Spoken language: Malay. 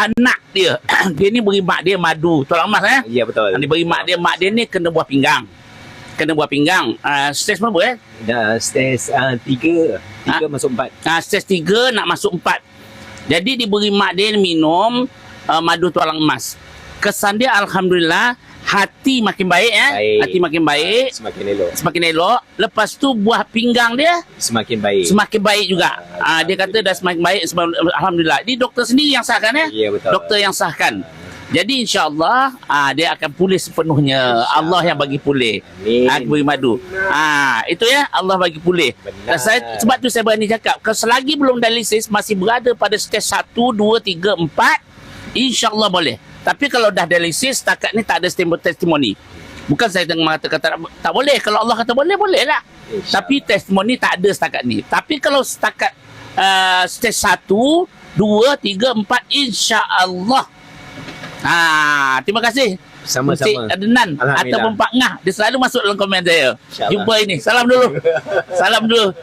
anak dia. Dia ni beri mak dia madu tulang emas Ya, betul. Dia beri mak dia ni kena buah pinggang. Stage berapa Dah stage 3 masuk 4. Stage 3 nak masuk 4. Jadi diberi mak dia minum madu tulang emas. Kesan dia alhamdulillah, hati makin baik Hati makin baik, semakin elok. Lepas tu buah pinggang dia Semakin baik juga. Dia kata dah semakin baik, alhamdulillah. Ini doktor sendiri yang sahkan Ya, betul. Doktor yang sahkan. Jadi insya-Allah dia akan pulih sepenuhnya. Allah yang bagi pulih. Beri madu. Itu ya, Allah bagi pulih. Sebab tu saya berani cakap, kalau selagi belum dialisis masih berada pada stage 1, 2, 3, 4, insya-Allah boleh. Tapi kalau dah dialisis, setakat ni tak ada testimoni. Bukan saya mengatakan tak boleh. Kalau Allah kata boleh, boleh lah. Tapi testimoni tak ada setakat ni. Tapi kalau setakat stage 1, 2, 3, 4, insya-Allah. Terima kasih. Sama-sama. Encik Adnan ataupun Pak Ngah, dia selalu masuk dalam komen saya. Jumpa ini. Salam dulu.